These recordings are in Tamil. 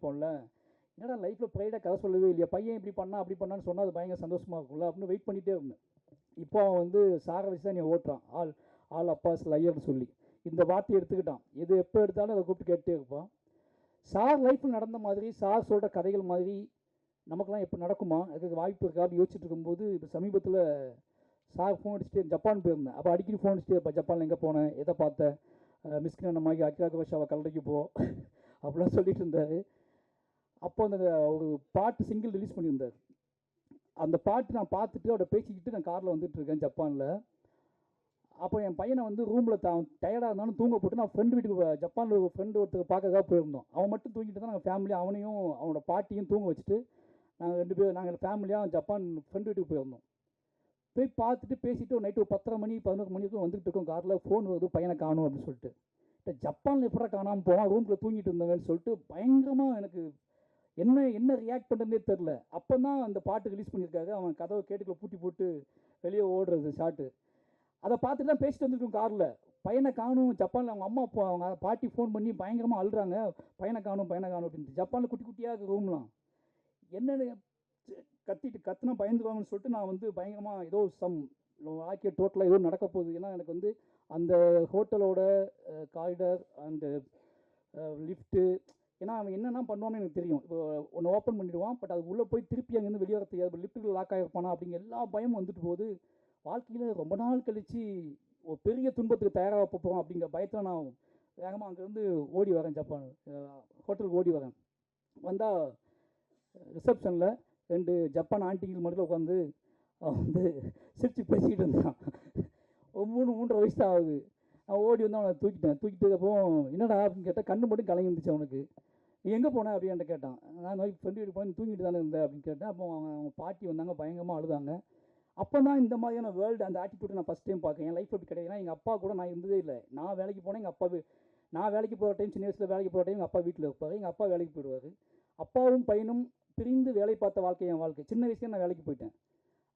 நினைப்போம்ல, என்னடா லைஃப்பில் ப்ரைடாக கதை சொல்லவே இல்லையா, பையன் இப்படி பண்ணா அப்படி பண்ணான்னு சொன்னால் அது பயங்கர சந்தோஷமாக இருக்கும்ல அப்படின்னு வெயிட் பண்ணிகிட்டே இருந்தேன். இப்போ அவன் வந்து சாரை வச்சு தான் நீ ஓட்டுறான், ஆல் அப்பாஸ் லையர்னு சொல்லி இந்த வார்த்தையை எடுத்துக்கிட்டான். எது எப்போ எடுத்தாலும் அதை கூப்பிட்டு கேட்டே இருப்பான். சார் லைஃப்பில் நடந்த மாதிரி, சார் சொல்கிற கதைகள் மாதிரி நமக்கெல்லாம் எப்போ நடக்குமா, அதுக்கு வாய்ப்பு இருக்கான்னு யோசிச்சுட்டு இருக்கும்போது இப்போ சமீபத்தில் சார் ஃபோன் அடிச்சுட்டு ஜப்பான் போயிருந்தேன். அப்போ அடிக்கடி ஃபோன் அடிச்சுட்டு இப்போ ஜப்பானில் எங்கே போனேன், எதை பார்த்தேன், மிஸ்கினமாகி அக்கிரா குரோசாவா கல்லறைக்கு போ அப்படிலாம் சொல்லிட்டு இருந்தார். அப்போ அந்த ஒரு பாட்டு சிங்கிள் ரிலீஸ் பண்ணியிருந்தார். அந்த பாட்டு நான் பார்த்துட்டு அவட பேசிக்கிட்டு நான் காரில் வந்துட்டுருக்கேன் ஜப்பானில். அப்போ என் பையனை வந்து ரூமில் டயர்டாக இருந்தாலும் தூங்க போட்டு நான் ஃப்ரெண்டு வீட்டுக்கு ஜப்பானில் ஒரு ஃப்ரெண்டு ஒருத்தர் பார்க்கறதா போயிருந்தோம். அவன் மட்டும் தூங்கிட்டு தான் நாங்கள் ஃபேமிலியாக அவனையும் அவனோட பாட்டியும் தூங்க வச்சுட்டு நாங்கள் ஃபேமிலியாக ஜப்பான் ஃப்ரெண்டு வீட்டுக்கு போயிருந்தோம். போய் பார்த்துட்டு பேசிவிட்டு ஒரு நைட்டு ஒரு 10:30 மணி 11 மணிக்கும் வந்துட்டு இருக்கோம். காரில் ஃபோன் வருது, பையனை காணும் அப்படின்னு சொல்லிட்டு. இப்போ ஜப்பானில் எப்படா காணாமல் போவான், ரூமில் தூங்கிட்டு இருந்தவன்னு சொல்லிட்டு பயங்கரமாக எனக்கு என்ன ரியாக்ட் பண்ணுறதே தெரில. அப்போ தான் அந்த பாட்டு ரிலீஸ் பண்ணியிருக்காரு. அவன் கதவை கேட்டுக்குள்ள பூட்டி போட்டு வெளியே ஓடுறது ஷாட்டு. அதை பார்த்துட்டு தான் பேசிட்டு வந்துருக்கோம் காரில். பையனை காணும் ஜப்பானில், அவங்க அம்மா அப்பா அவங்க பாட்டி ஃபோன் பண்ணி பயங்கரமாக அழுறாங்க, பையனை காணும் அப்படின்ட்டு. ஜப்பானில் குட்டி குட்டியாக இருக்குது ரூம்லாம். என்னென்னு கத்துனா பயந்துருவாங்கன்னு சொல்லிட்டு நான் வந்து பயங்கரமாக ஏதோ வாழ்க்கையை டோட்டலாக ஏதோ நடக்க போகுது. ஏன்னா எனக்கு வந்து அந்த ஹோட்டலோட காரிடார் அந்த லிஃப்ட்டு, ஏன்னா அவன் என்னென்ன பண்ணுவான்னு எனக்கு தெரியும். இப்போ ஒன்று ஓப்பன் பண்ணிவிடுவான், பட் அது உள்ளே போய் திருப்பி அங்கேருந்து வெளியே வர தெரியாது, லிஃப்ட்டில் லாக் ஆகிருப்பானா அப்படிங்கிற எல்லா பயமும் வந்துட்டு போகுது. வாழ்க்கையில் ரொம்ப நாள் கழித்து ஒரு பெரிய துன்பத்துக்கு தயாராக போகிறோம் அப்படிங்கிற பயத்தில் நான் வேகமாக அங்கேருந்து ஓடி வரேன். ஜப்பான் ஹோட்டலுக்கு ஓடி வரேன். வந்தால் ரிசப்ஷனில் 2 ஜப்பான் ஆண்டிகள் மட்டும் உட்காந்து அவன் வந்து சிரித்து பேசிக்கிட்டு இருந்தான். ஒரு 3-3.5 வயசு தான் ஆகுது. அவன் ஓடி வந்து அவனை தூக்கிட்டதுக்கப்புறம் என்னடா அப்படின்னு கேட்டால் கண்ணு மட்டும் கலங்கி இருந்துச்சு அவனுக்கு. நீ எங்கே போனேன் அப்படின்னு கேட்டான். நான் ஃப்ரெண்டு வீட்டுக்கு போனேன், தூங்கிட்டு தானே இருந்தேன் அப்படின்னு கேட்டேன். அப்போ அவங்க பாட்டி வந்தாங்க, பயங்கரமாக அழுதாங்க. அப்போ தான் இந்த மாதிரியான வேர்ல்டு அந்த ஆட்டிடியூட்டை நான் ஃபஸ்ட் டைம் பார்க்கேன். என் லைஃப் அப்படி கிடையாது. எங்கள் அப்பா கூட நான் இருந்ததே இல்லை. நான் வேலைக்கு போனேன், எங்கள் அப்பா நான் வேலைக்கு போகிற டைம், சின்ன வயசில் வேலைக்கு போகிற டைம் எங்கள் அப்பா வீட்டில் இருப்பார், எங்கள் அப்பா வேலைக்கு போயிடுவார். அப்பாவும் பையனும் பிரிந்து வேலை பார்த்த வாழ்க்கை என் வாழ்க்கை. சின்ன வயசுலேயே நான் வேலைக்கு போயிட்டேன்.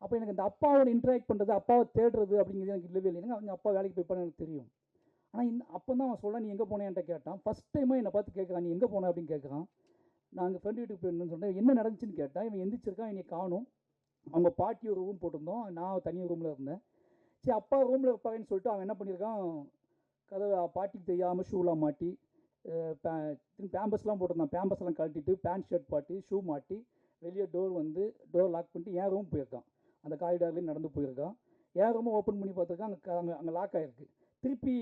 அப்போ எனக்கு இந்த அப்பாவோட இன்ட்ராக்ட் பண்ணுறது, அப்பாவை தேடுறது அப்படிங்கிறது எனக்கு இல்லவே இல்லைங்க. அவங்க அப்பா வேலைக்கு போய்ப்பான்னு எனக்கு தெரியும். ஆனால் அப்போ தான் அவன் சொல்ல, நீ எங்கே போனேன்ட்ட கேட்டான். ஃபஸ்ட் டைமாக என்னை பார்த்து கேட்குறான், நீ எங்கே போன அப்படின்னு கேட்குறான். நான் எங்கள் ஃப்ரெண்டு வீட்டுக்கு போயிருந்தேன்னு சொன்னேன். என்ன நடந்துச்சுன்னு கேட்டால், இவன் எந்திரிச்சிருக்கான், என்னை காணும். அவங்க பாட்டி ஒரு ரூம் போட்டிருந்தோம், நான் தனியாக ரூமில் இருந்தேன். சரி அப்பா ரூமில் இருப்பாங்கன்னு சொல்லிட்டு அவன் என்ன பண்ணியிருக்கான், கதவை பாட்டிக்கு தெரியாமல் ஷூலாம் மாட்டி பேம்பஸ்லாம் போட்டிருந்தான். பேம்பஸ்லாம் கழட்டிட்டு பேண்ட் ஷர்ட் பாட்டி ஷூ மாட்டி வெளியே டோர் லாக் பண்ணிட்டு என் ரூம் போயிருக்கான். அந்த காரிடார்லேயும் நடந்து போயிருக்கான். என் ரூமை ஓப்பன் பண்ணி பார்த்துருக்கான், அங்கே லாக் ஆகிருக்கு. திருப்பி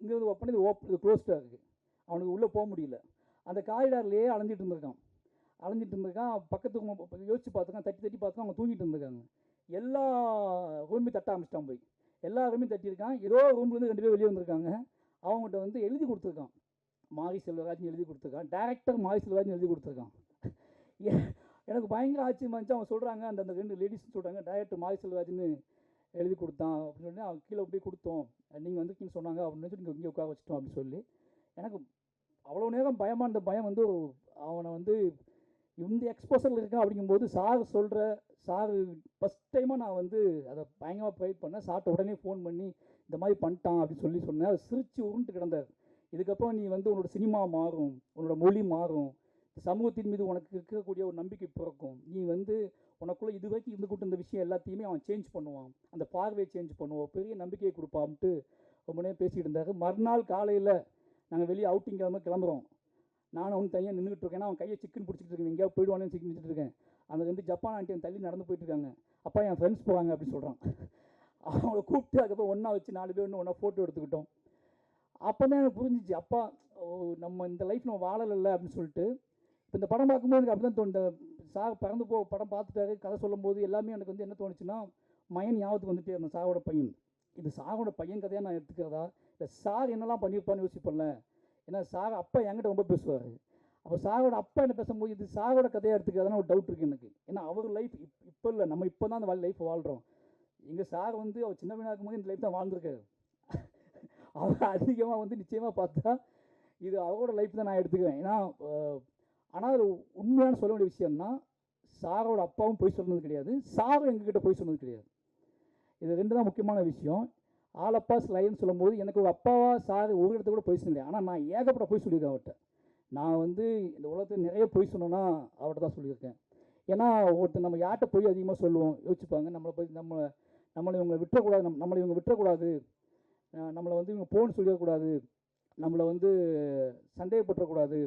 இங்கே வந்து ஓப்பன் இது க்ளோஸ்டாக இருக்குது. அவனுக்கு உள்ளே போக முடியல. அந்த காரிடார்லேயே அலைஞ்சிட்டு இருந்திருக்கான். பக்கத்துக்கு யோசிச்சு பார்த்துருக்கான், தட்டி பார்த்துக்கான். அவங்க தூங்கிட்டு இருந்திருக்காங்க. எல்லா ரூமையும் தட்ட ஆரம்பிச்சிட்டான். போய் எல்லா ரூமையும் தட்டியிருக்கான். ஏதோ ரூம்லேருந்து 2 பேர் வெளியே வந்திருக்காங்க. அவங்ககிட்ட வந்து எழுதி கொடுத்துருக்கான், மாரி செல்வராஜ்னு எழுதி கொடுத்துருக்கான். டேரக்டர் மாரி செல்வராஜ்னு எழுதி கொடுத்துருக்கான். எனக்கு பயங்கர ஆச்சரியமா இருந்துச்சு. அவங்க சொல்கிறாங்க, அந்த 2 லேடிஸ் சொல்கிறாங்க, டைரக்டர் மாரி செல்வராஜ்னு எழுதி கொடுத்தான் அப்படின்னு சொல்லி அவங்க கீழே போய் கொடுத்தோம், நீங்கள் வந்திருக்கீங்கன்னு சொன்னாங்க அப்படின்னு சொல்லி இங்கே உட்கார வச்சுட்டோம் அப்படின்னு சொல்லி. எனக்கு அவ்வளோ நேரம் பயமாக இருந்த பயம் வந்து அவனை வந்து இந்த எக்ஸ்போசரில் இருக்கான் அப்படிங்கும்போது சார் ஃபஸ்ட் டைமாக நான் வந்து அதை பயங்கரமாக ப்ரைட் பண்ணேன். சார்ட்ட உடனே ஃபோன் பண்ணி இந்த மாதிரி பண்ணிட்டான் அப்படின்னு சொன்னேன். அதை சிரித்து உருண்டு கிடந்தார். இதுக்கப்புறம் நீ வந்து உன்னோட சினிமா மாறும், உன்னோட மொழி மாறும், சமூகத்தின் மீது உனக்கு இருக்கக்கூடிய ஒரு நம்பிக்கை பிறக்கும். நீ வந்து உனக்குள்ளே இது வரைக்கும் இருந்து கூட்ட இந்த விஷயம் எல்லாத்தையுமே அவன் சேஞ்ச் பண்ணுவான், அந்த பார்வையை சேஞ்ச் பண்ணுவான், பெரிய நம்பிக்கையை கொடுப்பான்ட்டு ரொம்ப நேரம் பேசிகிட்டு இருந்தார். மறுநாள் காலையில் நாங்கள் வெளியே அவுட்டிங் கிளம்புறோம். நானும் அவன் தனியாக நின்றுட்டு இருக்கேன். அவன் கையை சிக்கன் பிடிச்சிட்டு இருக்கேன், எங்கேயாவது போயிடுவானு சிக்கன் இருக்கேன். அந்த 2 ஜப்பான் ஆண்டியன் தள்ளி நடந்து போயிட்டு இருக்காங்க. அப்பா என் ஃப்ரெண்ட்ஸ் போவாங்க அப்படின்னு சொல்கிறான். அவங்கள கூப்பிட்டு அதுக்கப்புறம் ஒன்றா வச்சு 4 பேர் ஒன்றா ஃபோட்டோ எடுத்துக்கிட்டோம். அப்போ தான் எனக்கு புரிஞ்சிச்சு, அப்பா நம்ம இந்த லைஃப் நம்ம வாழலை அப்படின்னு சொல்லிட்டு. இப்போ இந்த படம் பார்க்கும்போது எனக்கு அப்படி தான் தோணுது. சார் பறந்து படம் பார்த்துட்டாரு, கதை சொல்லும்போது எல்லாமே எனக்கு வந்து என்ன தோணுச்சுன்னா, மயன் ஞாபகத்துக்கு வந்துட்டே இருந்தேன். சாரோட பையன், இது சாரோட பையன் கதையாக நான் எடுத்துக்கிறதா, இல்லை சார் என்னெல்லாம் பண்ணியிருப்பான்னு யோசிப்பேன்ல. ஏன்னா சார் அப்பா என்கிட்ட ரொம்ப பேசுவார். அப்போ சாரோட அப்பா என்ன பேசும்போது இது சாரோட கதையாக எடுத்துக்கிறதான ஒரு டவுட் இருக்குது எனக்கு. ஏன்னா அவர் லைஃப் இப்போ இல்லை, நம்ம இப்போ தான் அந்த லைஃப் வாழ்கிறோம். எங்கள் சார் வந்து அவர் சின்ன பையனாக இருக்கும்போது இந்த லைஃப் தான் வாழ்ந்துருக்காரு. அவர் அதிகமாக வந்து நிச்சயமாக பார்த்தா இது அவரோட லைஃப் தான் நான் எடுத்துக்குவேன். ஏன்னா ஆனால் அது உண்மையான சொல்ல வேண்டிய விஷயம்னா, சாரோட அப்பாவும் போய் சொன்னது கிடையாது, சாரும் எங்ககிட்ட போய் சொன்னது கிடையாது. இது 2 தான் முக்கியமான விஷயம். ஆல் அப்பாஸ் லைன்னு சொல்லும்போது எனக்கு ஒரு அப்பாவா சார் ஒரு இடத்த கூட போய் சொன்னேன். ஆனால் நான் ஏகப்பட்ட போய் சொல்லியிருக்கேன் அவர்கிட்ட. நான் வந்து இந்த உலகத்தில் நிறைய பொய் சொன்னேன்னா அவர்கிட்ட தான் சொல்லியிருக்கேன். ஏன்னா ஒருத்தர் நம்ம யார்கிட்ட பொய் அதிகமாக சொல்லுவோம் யோசிச்சுப்பாங்க, நம்மளை இவங்க விட்டுறக்கூடாது, நம்மளை இவங்க விட்டுறக்கூடாது, நம்மளை வந்து இவங்க போன்னு சொல்லிடக்கூடாது, நம்மளை வந்து சந்தேகப்பட்டுறக்கூடாது,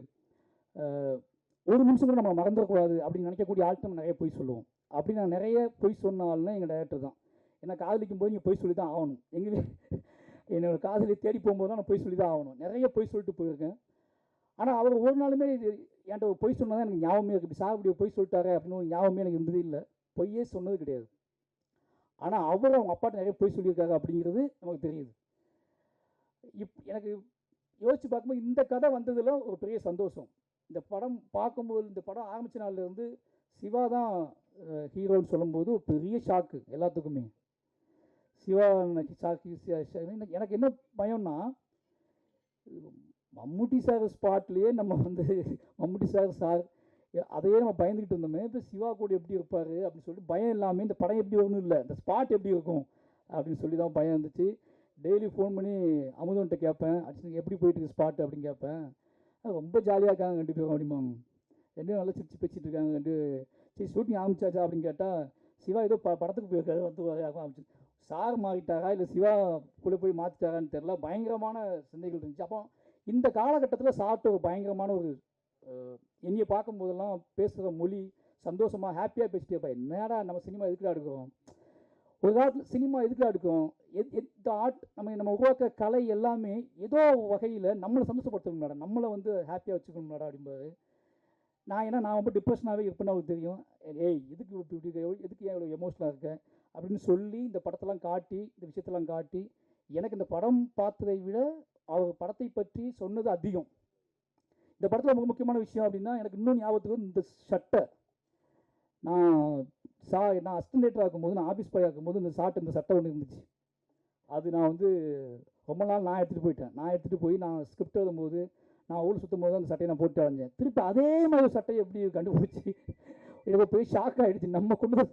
ஒரு நிமிஷம் கூட நம்மளை மறந்துடக்கூடாது அப்படின்னு நினைக்கக்கூடிய ஆள்கிட்ட நம்ம நிறைய பொய் சொல்லுவோம். அப்படி நான் நிறைய பொய் சொன்ன ஆள்னா எங்கள் டைரக்டர் தான். ஏன்னா காதலிக்கும் போது நீங்கள் பொய் சொல்லி தான் ஆகணும். என்னோடய காதலி தேடி போகும்போது தான் நான் பொய் சொல்லி தான் ஆகணும். நிறைய பொய் சொல்லிட்டு போயிருக்கேன். ஆனால் அவர் ஒரு நாளுமே இது என்கிட்ட பொய் சொன்னதான் எனக்கு ஞாபகமே இருக்குது. இப்படி சாகுபடியை பொய் சொல்லிட்டாரு அப்படின்னு ஒரு ஞாபகமே எனக்கு இருந்தது இல்லை. பொய்யே சொன்னது கிடையாது. ஆனால் அவர் அவங்க அப்பாட்ட நிறைய பொய் சொல்லியிருக்காரு அப்படிங்கிறது நமக்கு தெரியுது. எனக்கு யோசித்து பார்க்கும்போது இந்த கதை வந்ததில் ஒரு பெரிய சந்தோஷம். இந்த படம் பார்க்கும்போது, இந்த படம் ஆரம்பித்த நாள்லேருந்து சிவா தான் ஹீரோன்னு சொல்லும்போது பெரிய ஷாக்கு எல்லாத்துக்குமே. சிவா ஷாக்கு. எனக்கு என்ன பயம்னா, மம்முட்டி சார் ஸ்பாட்லேயே நம்ம வந்து மம்முட்டி சார் அதையே நம்ம பயந்துக்கிட்டு இருந்தோமே, இப்போ சிவா கூட எப்படி இருப்பார் அப்படின்னு சொல்லிட்டு பயம் இல்லாமல் இந்த படம் எப்படி வரும்னு இல்லை, இந்த ஸ்பாட் எப்படி இருக்கும் அப்படின்னு சொல்லி தான் பயம் இருந்துச்சு. டெய்லி ஃபோன் பண்ணி அமுதன்ட்ட கேட்பேன், அடிச்சு எப்படி போயிட்டு ஸ்பாட் அப்படின்னு கேட்பேன். ரொம்ப ஜாலியாக இருக்காங்க 2 பேரும் அப்படிம்பாங்க. 2 பேரும் நல்லா சிரிச்சு பேசிட்டு இருக்காங்க. சரி ஷூட்டிங் ஆரம்பிச்சாச்சா அப்படின்னு கேட்டால், சிவா ஏதோ படத்துக்கு போயிருக்காரு வந்து ஆரம்பிச்சு. சார் மாறிட்டாரா இல்லை சிவா கூட போய் மாற்றிட்டாரான்னு தெரில. பயங்கரமான சிந்தைகள் இருந்துச்சு. அப்போ இந்த காலகட்டத்தில் சாப்பிட்டு ஒரு பயங்கரமான ஒரு என்னையை பார்க்கும்போதெல்லாம் பேசுகிற மொழி சந்தோஷமாக ஹாப்பியாக பேசிட்டே இருப்பா. என்னடா நம்ம சினிமா எதுக்குடா எடுக்கிறோம், ஒரு காலத்தில் சினிமா எதுக்குடா எடுக்கிறோம், எந்த ஆர்ட் நம்ம உருவாக்குற கலை எல்லாமே ஏதோ வகையில் நம்மளை சந்தோஷப்படுத்தணும்னாடா, நம்மளை வந்து ஹாப்பியாக வச்சுக்கணும்னாடா அப்படின்பாரு. நான் ரொம்ப டிப்ரெஷனாகவே இருப்பேன்னு அவருக்கு தெரியும். ஏய் எதுக்கு இப்படி எதுக்கு ஏன் இவ்வளோ எமோஷனலாக இருக்கேன் அப்படின்னு சொல்லி இந்த படத்தெல்லாம் காட்டி, இந்த விஷயத்தெல்லாம் காட்டி, எனக்கு இந்த படம் பார்த்ததை விட அவர் படத்தை பற்றி சொன்னது அதிகம். இந்த படத்தில் ரொம்ப முக்கியமான விஷயம் அப்படின்னா, எனக்கு இன்னும் ஞாபகத்துக்கு இந்த சட்டை, நான் அசிஸ்டன்ட் ஆகும்போது, நான் ஆஃபீஸ் பாய் ஆகும்போது இந்த சட்டை ஒன்று இருந்துச்சு. அது நான் வந்து ரொம்ப நாள் நான் எடுத்துகிட்டு போய் நான் ஸ்கிரிப்ட் எழுதும்போது, நான் ஊர் சுற்றும் போது அந்த சட்டையை நான் போட்டு அடைஞ்சேன். திருப்பி அதே மாதிரி சட்டையை எப்படி கண்டுபிடிச்சி எனக்கு போய் ஷாக் ஆகிடுச்சு. நம்ம கொண்டு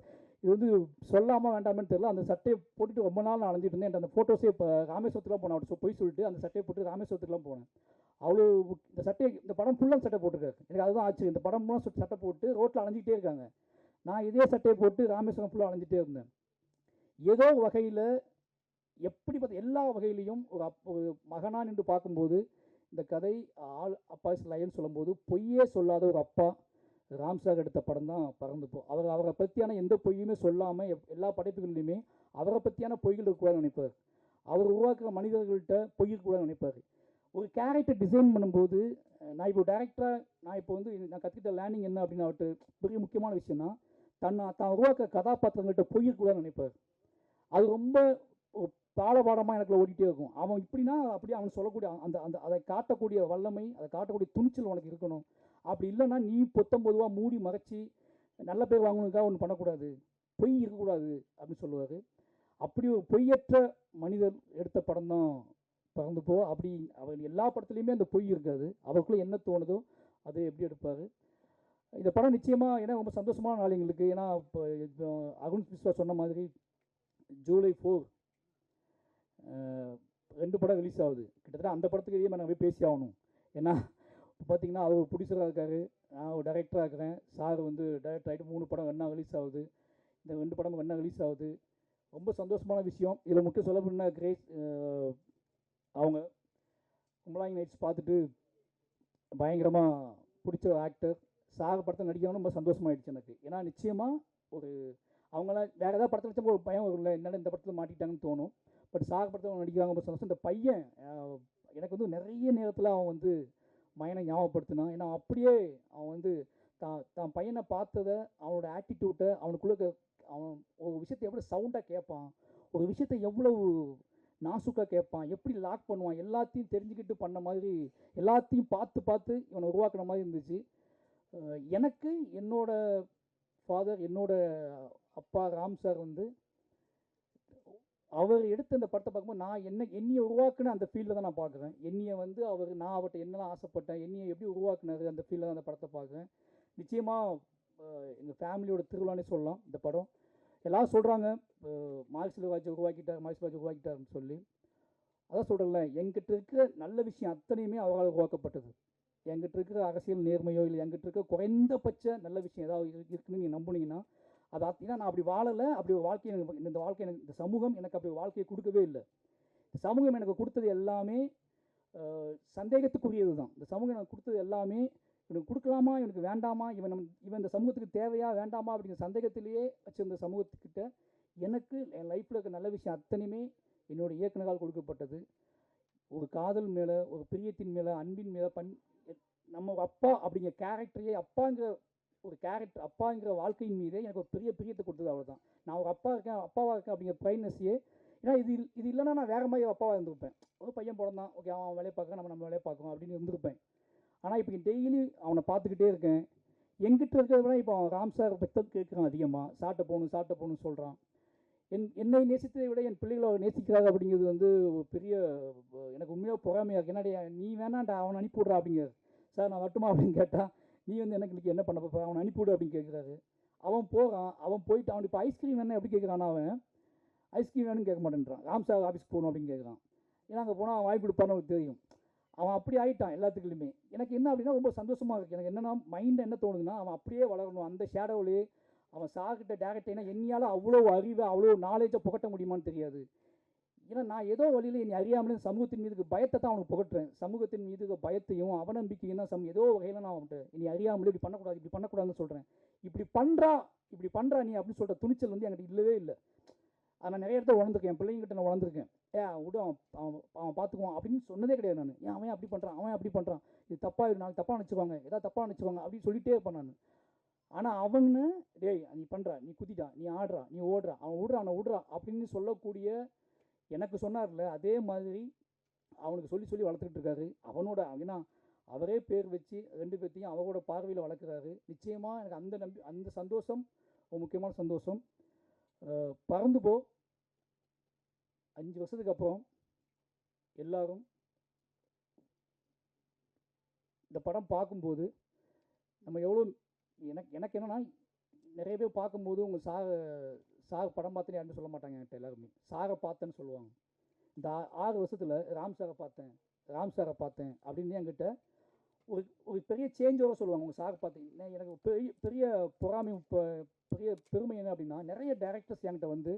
இது வந்து சொல்லாமல் வேண்டாமன்னு தெரியல. அந்த சட்டையை போட்டுட்டு ரொம்ப நாள் நான் அலைஞ்சிட்டு இருந்தேன். அந்த ஃபோட்டோஸே இப்போ ராமேஸ்வரத்துலாம் போனேன். அவர்கிட்ட போய் சொல்லிட்டு அந்த சட்டையை போட்டு ராமேஸ்வரத்துக்குலாம் போனேன். அவ்வளோ இந்த படம் ஃபுல்லாக சட்டை போட்டிருக்காரு. எனக்கு அதுதான் ஆச்சு. இந்த படம் ஃபுல்லாக சட்டை போட்டு ரோட்டில் அலைஞ்சிக்கிட்டே இருக்காங்க. நான் இதே சட்டையை போட்டு ராமேஸ்வரம் ஃபுல்லாக அலைஞ்சிட்டே இருந்தேன். ஏதோ வகையில் எப்படி பார்த்து எல்லா வகையிலையும் ஒரு மகனான் என்று பார்க்கும்போது இந்த கதை அப்பா இஸ் லயன் சொல்லும்போது பொய்யே சொல்லாத ஒரு அப்பா ராம் சார் எடுத்த படம் தான் பறந்து போ. அவரை பற்றியான எந்த பொய்யுமே சொல்லாமல் எல்லா படைப்புகள்லையுமே அவரை பற்றியான பொய்கள் இருக்கக்கூடாது நினைப்பார். அவர் உருவாக்குற மனிதர்கள்ட்ட பொய் இருக்கக்கூடாது நினைப்பார். ஒரு கேரக்டர் டிசைன் பண்ணும்போது நான் இப்போ டேரக்டராக நான் கற்றுக்கிட்ட லேர்னிங் என்ன அப்படின்னு அவர்கிட்ட பெரிய முக்கியமான விஷயம்னா, தான் உருவாக்குற கதாபாத்திரங்கள்கிட்ட பொய் இருக்கக்கூடாது நினைப்பார். அது ரொம்ப பாடமாக எனக்கு ஓடிட்டே இருக்கும். அவன் இப்படின்னா அப்படியே அவன் சொல்லக்கூடிய அதை காட்டக்கூடிய வல்லமை, அதை காட்டக்கூடிய துணிச்சல் உனக்கு இருக்கணும். அப்படி இல்லைன்னா நீ பொத்தம்பொதுவாக மூடி மறைச்சி நல்ல பேர் வாங்கணுக்காக ஒன்று பண்ணக்கூடாது, பொய் இருக்கக்கூடாது அப்படின்னு சொல்லுவார். அப்படி ஒரு பொய்யற்ற மனிதர் எடுத்த படம் தான் பறந்து போ. அப்படி அவர் எல்லா படத்துலையுமே அந்த பொய் இருக்காது. அவருக்குள்ளே என்ன தோணுதோ அதை எப்படி எடுப்பார். இந்த படம் நிச்சயமாக ஏன்னா ரொம்ப சந்தோஷமான நாள் எங்களுக்கு. ஏன்னா இப்போ அருண் விஸ்வா சொன்ன மாதிரி ஜூலை 4 2 படம் ரிலீஸ் ஆகுது. கிட்டத்தட்ட அந்த படத்துக்கு இதே மாதிரி நான் போய் பேசி ஆகணும். ஏன்னா இப்போ பார்த்தீங்கன்னா அவர் ப்ரொடியூசராக இருக்கார், நான் ஒரு டைரக்டராக இருக்கிறேன். சார் வந்து டைரக்டர் ஆகிட்டு 3 படம் வேணா ரிலீஸ் ஆகுது. இந்த 2 படம் வேணா ரிலீஸ் ஆகுது. ரொம்ப சந்தோஷமான விஷயம். இதில் முக்கிய சொல்ல போனா கிரேஸ் அவங்க கும்பலாங்கி நைட்ஸ் பார்த்துட்டு பயங்கரமாக பிடிச்ச ஆக்டர். சார் படத்தை நடிக்கணும்னு ரொம்ப சந்தோஷமாயிடுச்சு எனக்கு. ஏன்னா நிச்சயமாக ஒரு அவங்களாம் வேறு ஏதாவது படத்தில் வச்சா ஒரு பயம் வரும்ல, என்னென்ன இந்த படத்தில் மாட்டிட்டாங்கன்னு தோணும். பட் சார் படத்தில் நடிக்கிறாங்க ரொம்ப சந்தோஷம். இந்த பையன் எனக்கு வந்து நிறைய நேரத்தில் அவன் வந்து மையனை ஞாபகப்படுத்தினான். ஏன்னா அப்படியே அவன் தான் பையனை பார்த்ததை, அவனோட ஆட்டிடியூட்டை, அவனுக்குள்ள அவன் ஒரு விஷயத்தை எவ்வளோ சவுண்டாக கேட்பான், ஒரு விஷயத்தை எவ்வளவு நாசுக்காக கேட்பான், எப்படி லாக் பண்ணுவான், எல்லாத்தையும் தெரிஞ்சுக்கிட்டு பண்ண மாதிரி, எல்லாத்தையும் பார்த்து இவனை உருவாக்குன மாதிரி இருந்துச்சு. எனக்கு என்னோட ஃபாதர், என்னோட அப்பா ராம் சார் அவர் எடுத்த இந்த படத்தை பார்க்கும்போது நான் என்னையை உருவாக்குன அந்த ஃபீல்டில் தான் நான் பார்க்குறேன். என்னையை நான் அவர்கிட்ட என்னெல்லாம் ஆசைப்பட்டேன், என்னையை எப்படி உருவாக்குனாரு அந்த ஃபீல்டில் தான் அந்த படத்தை பார்க்குறேன். நிச்சயமாக எங்கள் ஃபேமிலியோட திருவிழானே சொல்லலாம் இந்த படம். எல்லோரும் சொல்கிறாங்க மார்க்சில் உருவாக்கிட்டாருன்னு சொல்லி. அதான் சொல்கிறேன்ல, எங்கிட்ட இருக்கிற நல்ல விஷயம் அத்தனையுமே அவரால் உருவாக்கப்பட்டது. என்கிட்ட இருக்கிற அரசியல் நேர்மையோ இல்லை என்கிட்ட இருக்கிற குறைந்தபட்ச நல்ல விஷயம் ஏதாவது இருக்குன்னு நீங்கள் நம்புனீங்கன்னா அது ஏன்னா நான் அப்படி வாழலை. அப்படி ஒரு வாழ்க்கை எனக்கு இந்த வாழ்க்கை எனக்கு இந்த சமூகம் எனக்கு அப்படி ஒரு வாழ்க்கையை கொடுக்கவே இல்லை. இந்த சமூகம் எனக்கு கொடுத்தது எல்லாமே சந்தேகத்துக்குரியது தான். இந்த சமூகம் எனக்கு கொடுத்தது எல்லாமே இவனுக்கு கொடுக்கலாமா, இவனுக்கு வேண்டாமா, இவன் இந்த சமூகத்துக்கு தேவையா வேண்டாமா அப்படிங்கிற சந்தேகத்திலேயே வச்சிருந்த சமூகத்துக்கிட்ட எனக்கு என் லைஃப்பில் இருக்க நல்ல விஷயம் அத்தனையுமே என்னோடய இயக்குனரால் கொடுக்கப்பட்டது. ஒரு காதல் மேலே, ஒரு பிரியத்தின் மேலே, அன்பின் மேலே நம்ம ஒரு அப்பா அப்படிங்கிற கேரக்டரையே அப்பாங்கிற ஒரு கேரக்டர் அப்பாங்கிற வாழ்க்கையின் மீதே எனக்கு ஒரு பெரிய பிரியத்தை கொடுத்தது. அவ்வளோதான். நான் ஒரு அப்பாவாக இருக்கேன் அப்படிங்கிற ப்ரைட்னஸையே. ஏன்னா இது இல்லைன்னா நான் வேறு மாதிரி அப்பாவாக இருந்திருப்பேன். ஒரு பையன் பிறந்தான், ஓகே அவன் வேலையை பார்க்க நம்ம வேலையை பார்க்கணும் அப்படின்னு இருந்திருப்பேன். ஆனால் இப்போ டெய்லி அவனை பார்த்துக்கிட்டே இருக்கேன். எங்கிட்ட இருக்கிறத விட இப்போ அவன் ராம் சார் பெத்தம் கேட்குறான் அதிகமாக. சாப்பிட்ட போகணும்னு சொல்கிறான். என்னை நேசித்ததை விட என் பிள்ளைகளை நேசிக்கிறாங்க அப்படிங்கிறது வந்து ஒரு பெரிய எனக்கு உண்மையாக பொறாமையாக இருக்குது. என்னடா நீ வேணாண்டா அவனை அனுப்பிவிட்றா அப்படிங்கிறார். சார் நான் வரட்டுமா அப்படின்னு கேட்டால் நீ வந்து எனக்கு இன்றைக்கி என்ன பண்ண போகிற, அவனை அனுப்பிவிடு அப்படின்னு கேட்குறாரு. அவன் போகிறான். அவன் போயிட்டு அவன் இப்போ ஐஸ்கிரீம் வேணும் எப்படி கேட்குறான். அவன் ஐஸ்கிரீம் வேணும்னு கேட்க மாட்டேன்றான். ராம் சார் ஆஃபீஸ்க்கு போகணும் அப்படின்னு கேட்குறான். ஏன்னா அங்கே போனால் அவன் வாங்கி கொடுப்பான்னு அவனுக்கு தெரியும். அவன் அப்படி ஆகிட்டான் எல்லாத்துக்குலையுமே. எனக்கு என்ன அப்படின்னா ரொம்ப சந்தோஷமாக இருக்குது. எனக்கு என்னென்னா மைண்டில் என்ன தோணுதுன்னா அவன் அப்படியே வளரணும். அந்த ஷேடோவிலே அவன் சார்கிட்ட டேரக்டாக ஏன்னா என்னையால் அவ்வளோ அறிவை அவ்வளோ நாலேஜை புகட்ட முடியுமான்னு தெரியாது. ஏன்னா நான் ஏதோ வழியில் என்னை அறியாமலே சமூகத்தின் மீதுக்கு பயத்தை தான் அவனுக்கு புகட்டுறேன். சமூகத்தின் மீது பயத்தையும் அவநம்பிக்கையும் தான் ஏதோ வகையில் நான் அவன்கிட்ட இனி அறியாமலே இப்படி பண்ணக்கூடாதுன்னு சொல்கிறேன். இப்படி பண்ணுறா நீ அப்படின்னு சொல்கிற துணிச்சல் வந்து என்கிட்ட இல்லவே இல்லை. நான் நிறைய இடத்த உணர்ந்துருக்கேன். என் பிள்ளைங்கிட்ட நான் உணர்ந்துருக்கேன். விடு அவன் பார்த்துக்குவான் அப்படின்னு சொன்னதே கிடையாது. நான் ஏன் அவன் அப்படி பண்ணுறான் இது தப்பாக நாளைக்கு தப்பாக நினச்சிக்குவாங்க, ஏதாவது தப்பாக நினச்சிக்குவாங்க அப்படின்னு சொல்லிகிட்டே இருப்பேன் நான். ஆனால் அவன்னு டேய் நீ பண்ணுற, நீ குதிட்டா, நீ ஆடுறா, நீ ஓடுறா, அவனை விடுறா அப்படின்னு சொல்லக்கூடிய எனக்கு சொன்னார்ல அதே மாதிரி அவனுக்கு சொல்லி வளர்த்துக்கிட்டு இருக்காரு. அவனோட ஏன்னா அவரே பேர் வச்சு 2 பேர்த்தையும் அவரோட பார்வையில் வளர்க்குறாரு. நிச்சயமாக எனக்கு அந்த சந்தோஷம் ஒரு முக்கியமான சந்தோஷம். பறந்து போ 5 வருஷத்துக்கு அப்புறம் எல்லாரும் இந்த படம் பார்க்கும்போது நம்ம எவ்வளோ எனக்கு என்னென்னா நிறைய பேர் பார்க்கும்போது உங்கள் சார் படம் பார்த்தேன்னு யாருமே சொல்ல மாட்டாங்க. என்கிட்ட எல்லாருமே சாரை பார்த்தேன்னு சொல்லுவாங்க. இந்த 6 வருஷத்தில் ராம் சாரை பார்த்தேன் அப்படின்னு என்கிட்ட ஒரு பெரிய சேஞ்சோட சொல்லுவாங்க. உங்கள் சாரை பார்த்தீங்கன்னா எனக்கு பெரிய பொறாமை பெரிய பெருமை என்ன அப்படின்னா நிறைய டைரக்டர்ஸ் என்கிட்ட வந்து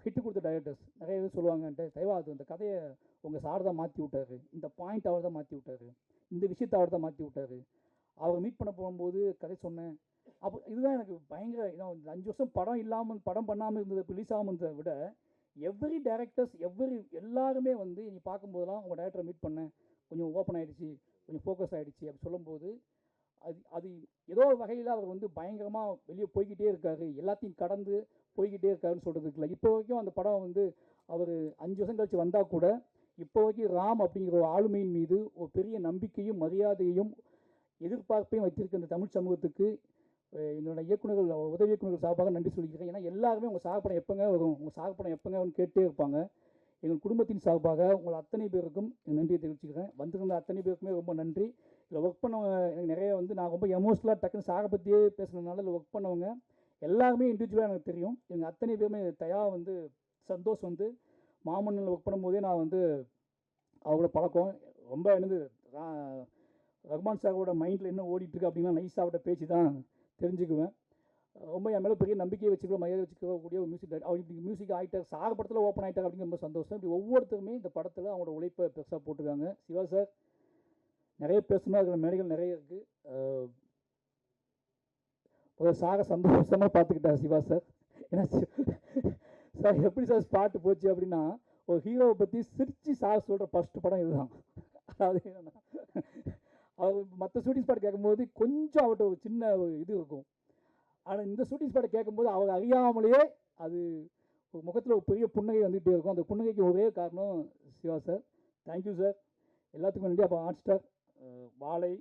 ஹிட்டு கொடுத்த டைரக்டர்ஸ் நிறைய பேர் சொல்லுவாங்க என்கிட்ட தயவாது இந்த கதையை உங்கள் சார் தான் மாற்றி விட்டாரு, இந்த பாயிண்ட் அவர் தான் மாற்றி விட்டாரு, இந்த விஷயத்தை அவர் தான் மாற்றி விட்டாரு. அவர் மீட் பண்ண போகும்போது கதை சொன்னேன். அப்போ இதுதான் எனக்கு பயங்கர 5 வருஷம் படம் பண்ணாமல் இருந்தது, ரிலீஸ் ஆகாமல் இருந்ததை விட எவ்ரி டேரக்டர்ஸ் எல்லாருமே வந்து நீ பார்க்கும்போதெல்லாம் உங்கள் டேரக்டரை மீட் பண்ணேன், கொஞ்சம் ஓப்பன் ஆகிடுச்சு, கொஞ்சம் ஃபோக்கஸ் ஆகிடுச்சு அப்படி சொல்லும்போது அது ஏதோ வகையில் அவர் வந்து பயங்கரமாக வெளியே போய்கிட்டே இருக்காரு, எல்லாத்தையும் கடந்து போய்கிட்டே இருக்காருன்னு சொல்கிறதுக்கு இல்லை. இப்போ வரைக்கும் அந்த படம் வந்து அவர் 5 வருஷம் கழிச்சு வந்தால் கூட இப்போ வரைக்கும் ராம் அப்படிங்கிற ஒரு ஆளுமையின் மீது ஒரு பெரிய நம்பிக்கையும் மரியாதையும் எதிர்பார்ப்பையும் வச்சிருக்க இந்த தமிழ் சமூகத்துக்கு என்னோட இயக்குநர்கள் உதவி இயக்குநர்கள் சார்பாக நன்றி சொல்லிக்கிறேன். ஏன்னா எல்லாருமே உங்கள் சாகப்படம் எப்போங்க வரும்னு கேட்டே இருப்பாங்க. எங்கள் குடும்பத்தின் சார்பாக உங்கள் அத்தனை பேருக்கும் நன்றியை தெரிவிச்சுக்கிறேன். வந்திருந்த அத்தனை பேருக்குமே ரொம்ப நன்றி. இதில் ஒர்க் பண்ணவங்க எனக்கு நிறைய வந்து நான் ரொம்ப எமோஷனலாக டக்குன்னு சாரை பற்றியே பேசுனதுனால இதில் ஒர்க் பண்ணவங்க எல்லாருமே இண்டிவிஜுவலாக எனக்கு தெரியும். எங்கள் அத்தனை பேருமே வந்து சந்தோஷம் வந்து மாமன்னில் ஒர்க் பண்ணும்போதே நான் வந்து அவங்களோட பழக்கம் ரொம்ப என்னது ரஹ்மான் சாரோட மைண்டில் என்ன ஓடிட்டுருக்கு அப்படின்னா நைஸாவோட பேச்சு தான் தெரிஞ்சுக்குவேன். ரொம்ப என் மேலே பெரிய நம்பிக்கையை வச்சுக்கிற மரியாதை வச்சுக்கக்கூடிய ஒரு மியூசிக் அவர் இப்படி மியூசிக் ஆகிட்டார், சாக படத்தில் ஓப்பன் ஆகிட்டார் அப்படிங்கிற ரொம்ப சந்தோஷம். இப்படி ஒவ்வொருத்தருமே இந்த படத்தில் அவங்களோட உழைப்பை பெருசாக போட்டிருக்காங்க. சிவா சார் நிறைய பேசணும், இருக்கிற மேடைகள் நிறைய இருக்குது. ஒரு சாக சந்தோஷமாக பார்த்துக்கிட்டார் சிவா சார். ஏன்னா சார் எப்படி சார் ஸ்பாட்டு போச்சு அப்படின்னா ஒரு ஹீரோவை பற்றி சிரித்து சார் சொல்கிற ஃபஸ்ட்டு படம் இதுதான். அதாவது என்னன்னா அவர் மற்ற ஷூட்டிங் ஸ்பாட் கேட்கும்போது கொஞ்சம் அவர்கிட்ட ஒரு சின்ன இது இருக்கும். ஆனால் இந்த ஷூட்டிங் ஸ்பாட்டை கேட்கும்போது அவர் அறியாமலேயே அது ஒரு முகத்தில் ஒரு பெரிய புன்னகை வந்துகிட்டே இருக்கும். அந்த புன்னகைக்கு ஒரே காரணம் சிவா சார். Thank you sir. எல்லாத்துக்கும் நன்றி. அப்போ ஹாட் ஸ்டார் வாழை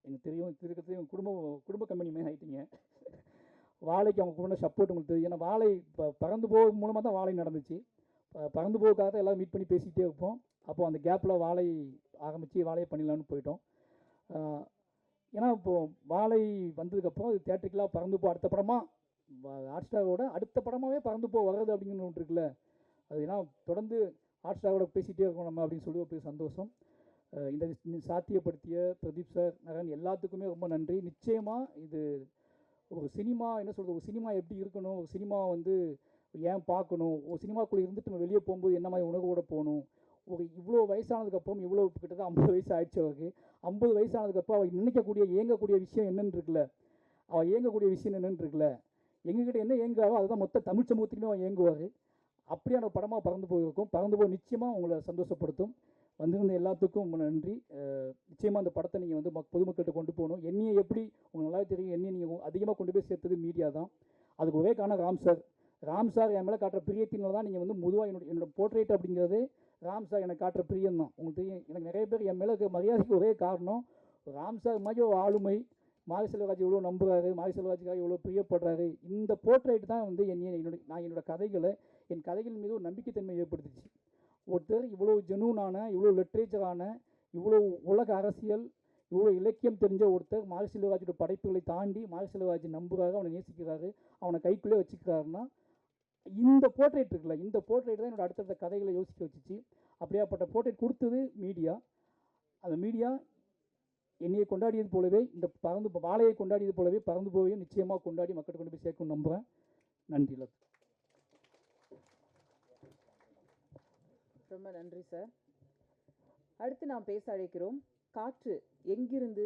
எனக்கு தெரியும், திருக்கத்தையும் குடும்ப கம்பெனி மேலே ஆகிட்டீங்க. வாழைக்கு அவங்க கூட சப்போர்ட் உங்களுக்கு தெரியும். ஏன்னா வாழை இப்போ பறந்து போக மூலமாக தான் வாழை நடந்துச்சு. பறந்து போகிறதுக்காக தான் எல்லோரும் மீட் பண்ணி பேசிக்கிட்டே இருப்போம். அப்போது அந்த கேப்பில் வாழை ஆரம்பித்து வாழையை பண்ணிடலான்னு போயிட்டோம். ஏன்னா இப்போது வாழை வந்ததுக்கப்புறம் அது தேட்டருக்கெலாம் பறந்து போ அடுத்த படமாக ஹாட் ஸ்டாரோட அடுத்த படமாகவே பறந்து போ வர்றது அப்படிங்கிற ஒன்று இருக்குல்ல, அது ஏன்னா தொடர்ந்து ஹாட் ஸ்டாரோட பேசிகிட்டே இருக்கோம் நம்ம அப்படின்னு சொல்லி ஒரு பெரிய சந்தோஷம். இந்த சாத்தியப்படுத்திய பிரதீப் சார், நகன் எல்லாத்துக்குமே ரொம்ப நன்றி. நிச்சயமாக இது ஒரு சினிமா என்ன சொல்கிறது, ஒரு சினிமா எப்படி இருக்கணும், ஒரு சினிமா வந்து ஏன் பார்க்கணும், ஒரு சினிமாக்குள்ளே இருந்துட்டு நம்ம வெளியே போகும்போது என்ன மாதிரி உணர்வோடு போகணும். ஒரு இவ்வளோ வயசானதுக்கப்புறம், இவ்வளோ கிட்டத்தட்ட 50 வயசு ஆயிடுச்சு அவருக்கு. 50 வயசானதுக்கப்புறம் அவர் நினைக்கக்கூடிய இயங்கக்கூடிய விஷயம் என்னன்னு இருக்குல்ல, அவள் இயங்கக்கூடிய விஷயம் என்னன்னு இருக்குல்ல, எங்ககிட்ட என்ன இயங்குறாரோ அதுதான் மொத்த தமிழ் சமூகத்துக்குமே அவன் இயங்குவார். அப்படியான படமாக பறந்து போயிருக்கும். பறந்து போய் நிச்சயமாக உங்களை சந்தோஷப்படுத்தும். வந்திருந்த எல்லாத்துக்கும் ரொம்ப நன்றி. நிச்சயமாக அந்த படத்தை நீங்கள் வந்து பொதுமக்கள்கிட்ட கொண்டு போகணும். என்னையை எப்படி உங்களுக்கு நல்லா தெரியும், என்னையை நீங்கள் அதிகமாக கொண்டு போய் சேர்த்தது மீடியா தான். அதுக்கு ஒரே காரணம் ராம் சார் என் மேலே காட்டுற பிரியத்தினால தான் நீங்கள் வந்து பொதுவாக என்னோட போர்ட்ரேட் அப்படிங்கிறது ராம் சார் எனக்கு காட்டுற பிரியம் தான். உங்களுக்கு தெரியும், எனக்கு நிறைய பேர் என் மேலே மரியாதைக்கு ஒரே காரணம் ராம் சார் மாதிரி ஒரு ஆளுமை. மாரி செல்வராஜ் எவ்வளோ நம்புறாரு, மாரி செல்வராஜுக்காக எவ்வளோ பிரியப்படுறாரு. இந்த போர்ட்ரேட் தான் வந்து என்னோட கதைகளை, என் கதைகள் மீது ஒரு நம்பிக்கைத்தன்மை ஏற்படுத்துச்சு. ஒருத்தர் இவ்வளோ ஜெனூனான, இவ்வளோ லிட்ரேச்சரான, இவ்வளோ உலக அரசியல், இவ்வளோ இலக்கியம் தெரிஞ்ச ஒருத்தர் மாரி செல்வராஜோட படைப்புகளை தாண்டி மாரி செல்வராஜ் நம்புறாரு, அவனை நேசிக்கிறாரு, அவனை கைக்குள்ளே வச்சுக்கிறாருன்னா இந்த போர்ட்ரேட் இருக்குல்ல, இந்த போர்ட்ரேட் தான் என்னோட அடுத்தடுத்த கதைகளை யோசிக்க வச்சுச்சு. அப்படியாப்பட்ட போர்ட்ரேட் கொடுத்தது மீடியா. அந்த மீடியா என்னையை கொண்டாடியது போலவே, இந்த வாழையை கொண்டாடியது போலவே பறந்து போவையும் நிச்சயமாக கொண்டாடி மக்கள் கொண்டு போய் சேர்க்கணும்னு நம்புகிறேன். நன்றி. ரொம்ப நன்றி சார். அடுத்து நாம் பேச அழைக்கிறோம் காற்று எங்கிருந்து